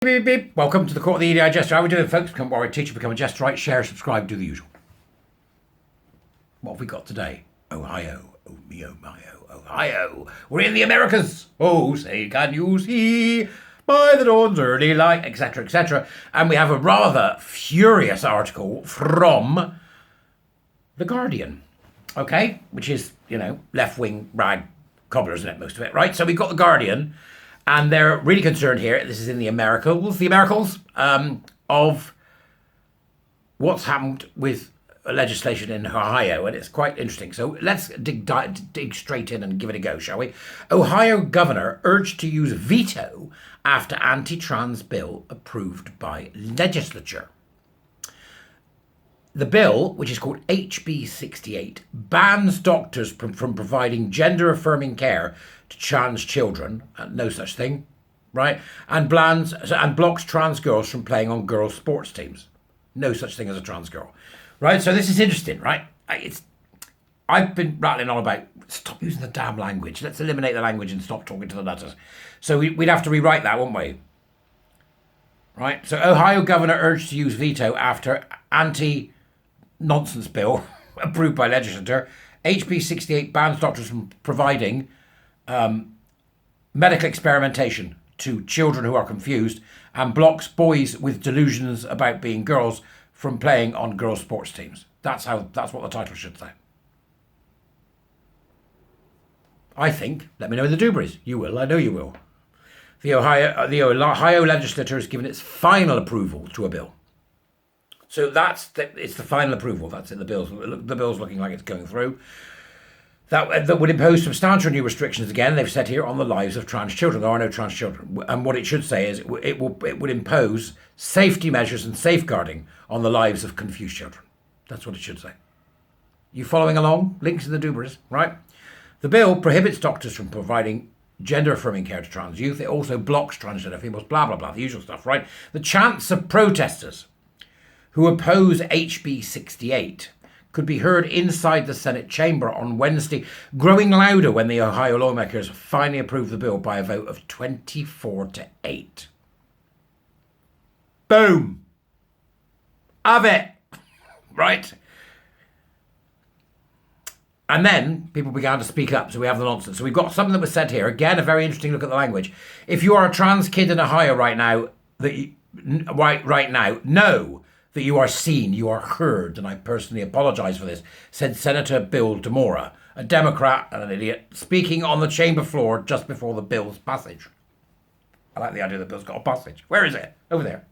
Beep, beep. Welcome to the Court of the EDI Jester. How are we doing, folks? Become a warrior, teacher, become a jester, right? Share, subscribe, do the usual. What have we got today? Ohio. Oh me, oh my, oh, Ohio. We're in the Americas. Oh, say, can you see by the dawn's early light, etc., etc. And we have a rather furious article from The Guardian, okay? Which is, left-wing rag cobblers, isn't it, most of it, right? So we've got The Guardian. And they're really concerned here, this is in the Americas, of what's happened with legislation in Ohio, and it's quite interesting. So let's dig straight in and give it a go, shall we? Ohio governor urged to use veto after anti-trans bill approved by legislature. The bill, which is called HB 68, bans doctors from providing gender-affirming care to trans children, no such thing, right? And blocks trans girls from playing on girls' sports teams. No such thing as a trans girl, right? So this is interesting, right? I've been rattling on about, stop using the damn language. Let's eliminate the language and stop talking to the letters. So we'd have to rewrite that, wouldn't we? Right? So Ohio governor urged to use veto after anti-nonsense bill approved by legislature. HB 68 bans doctors from providing medical experimentation to children who are confused and blocks boys with delusions about being girls from playing on girls' sports teams. That's what the title should say. I think. Let me know in the doobies. You will. I know you will. The Ohio legislature has given its final approval to a bill. So it's the final approval. That's in the bill. The bill's looking like it's going through. That would impose substantial new restrictions, again, they've said here, on the lives of trans children. There are no trans children. And what it should say is it would impose safety measures and safeguarding on the lives of confused children. That's what it should say. You following along? Links in the doobies, right? The bill prohibits doctors from providing gender-affirming care to trans youth. It also blocks transgender females, blah, blah, blah, the usual stuff, right? The chants of protesters who oppose HB 68 could be heard inside the Senate chamber on Wednesday, growing louder when the Ohio lawmakers finally approved the bill by a vote of 24-8. Boom. Have it. Right? And then people began to speak up, so we have the nonsense. So we've got something that was said here. Again, a very interesting look at the language. If you are a trans kid in Ohio right now, know that you are seen, you are heard, and I personally apologise for this, said Senator Bill DeMora, a Democrat and an idiot, speaking on the chamber floor just before the bill's passage. I like the idea that the bill's got a passage. Where is it? Over there.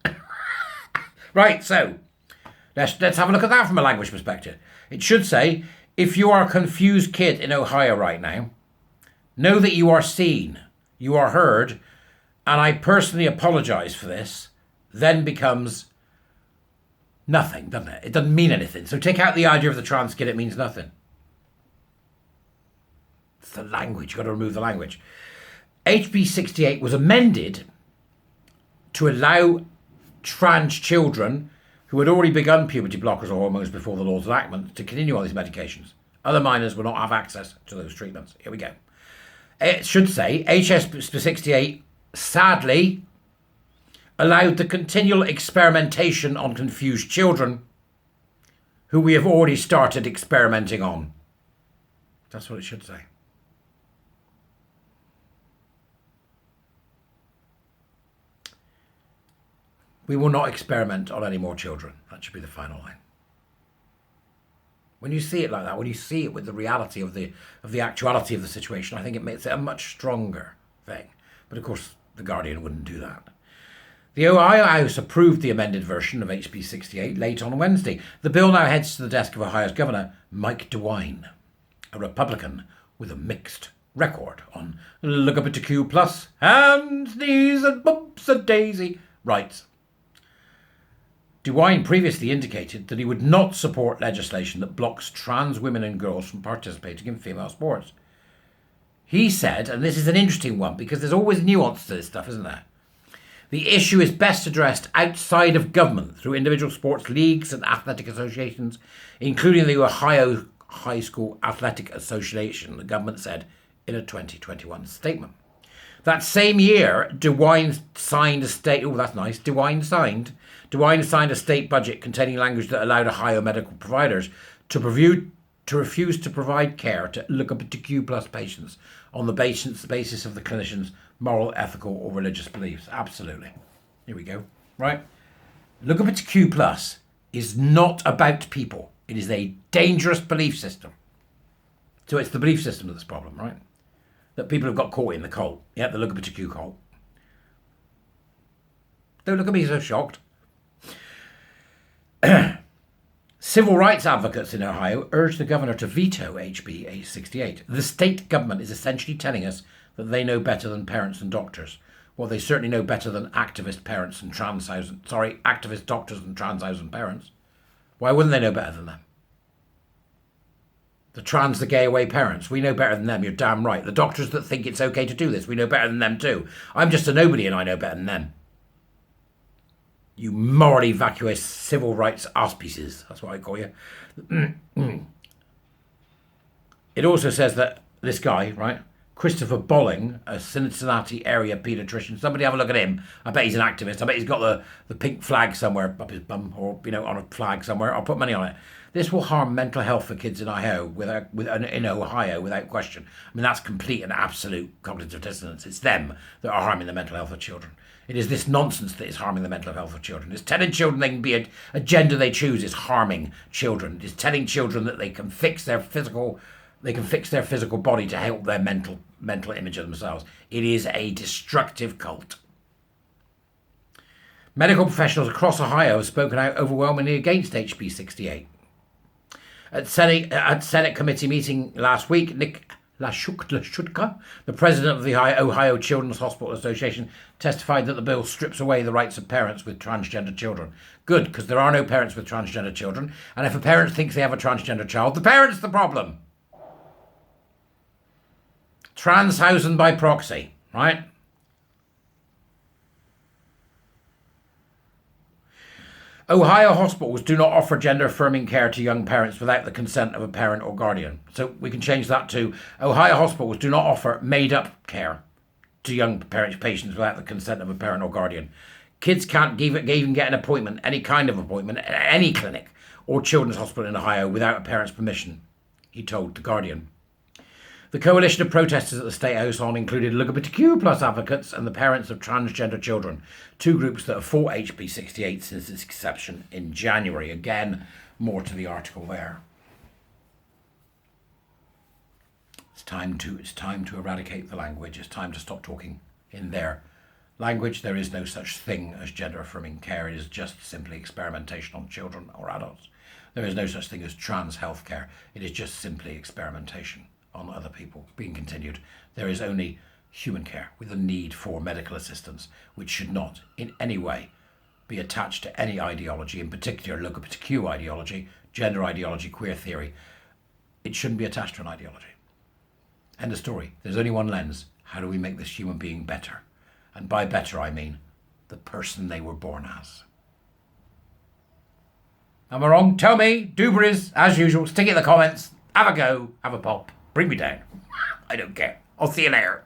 Right, so let's have a look at that from a language perspective. It should say, if you are a confused kid in Ohio right now, know that you are seen, you are heard, and I personally apologise for this, then becomes nothing, doesn't it? It doesn't mean anything. So take out the idea of the trans kid, it means nothing. It's the language, you've got to remove the language. HB 68 was amended to allow trans children who had already begun puberty blockers or hormones before the law's enactment to continue on these medications. Other minors will not have access to those treatments. Here we go. It should say, HB 68, sadly, allowed the continual experimentation on confused children who we have already started experimenting on. That's what it should say. We will not experiment on any more children. That should be the final line. When you see it like that, when you see it with the reality of the actuality of the situation, I think it makes it a much stronger thing. But of course, The Guardian wouldn't do that. The Ohio House approved the amended version of HB 68 late on Wednesday. The bill now heads to the desk of Ohio's Governor Mike DeWine, a Republican with a mixed record on LGBTQ+, hands, knees and bumps and daisy rights. DeWine previously indicated that he would not support legislation that blocks trans women and girls from participating in female sports. He said, and this is an interesting one because there's always nuance to this stuff, isn't there? The issue is best addressed outside of government through individual sports leagues and athletic associations, including the Ohio High School Athletic Association, the government said in a 2021 statement. That same year, DeWine signed a state. Oh, that's nice. DeWine signed a state budget containing language that allowed Ohio medical providers to refuse to provide care to LGBTQ plus patients on the basis of the clinician's moral, ethical, or religious beliefs. Absolutely. Here we go. Right. LGBTQ plus is not about people. It is a dangerous belief system. So it's the belief system that's the problem, right? That people have got caught in the cult. Yeah, the LGBTQ cult. Don't look at me so shocked. Civil rights advocates in Ohio urge the governor to veto HB 68. The state government is essentially telling us that they know better than parents and doctors. Well, they certainly know better than activist doctors and trans parents. Why wouldn't they know better than them? The trans, the gay away parents, we know better than them, you're damn right. The doctors that think it's okay to do this, we know better than them too. I'm just a nobody and I know better than them. You morally vacuous civil rights ass pieces. That's what I call you. It also says that this guy, right, Christopher Bolling, a Cincinnati area paediatrician, somebody have a look at him. I bet he's an activist. I bet he's got the pink flag somewhere up his bum or, on a flag somewhere. I'll put money on it. This will harm mental health for kids in Ohio without question. I mean, that's complete and absolute cognitive dissonance. It's them that are harming the mental health of children. It is this nonsense that is harming the mental health of children. It's telling children they can be a gender they choose is harming children. It's telling children that they can fix their physical body to help their mental image of themselves. It is a destructive cult. Medical professionals across Ohio have spoken out overwhelmingly against HB 68. At Senate committee meeting last week, Nick Lashutka, the president of the Ohio Children's Hospital Association, testified that the bill strips away the rights of parents with transgender children. Good, because there are no parents with transgender children, and if a parent thinks they have a transgender child, the parent's the problem. Transhausen by proxy, right? Ohio hospitals do not offer gender-affirming care to young parents without the consent of a parent or guardian. So we can change that to Ohio hospitals do not offer made-up care to young patients without the consent of a parent or guardian. Kids can't even get an appointment, any kind of appointment, at any clinic or children's hospital in Ohio without a parent's permission, he told The Guardian. The coalition of protesters at the State House included LGBTQ plus advocates and the parents of transgender children, two groups that have fought HB 68 since its inception in January. Again, more to the article there. It's time to eradicate the language. It's time to stop talking in their language. There is no such thing as gender-affirming care. It is just simply experimentation on children or adults. There is no such thing as trans healthcare. It is just simply experimentation on other people. Being continued. There is only human care with a need for medical assistance, which should not in any way be attached to any ideology, in particular LGBTQ ideology, gender ideology, queer theory. It shouldn't be attached to an ideology. End of story. There's only one lens. How do we make this human being better? And by better, I mean the person they were born as. Am I wrong? Tell me. Dooberies, as usual. Stick it in the comments. Have a go. Have a pop. Bring me down. I don't care. I'll see you later.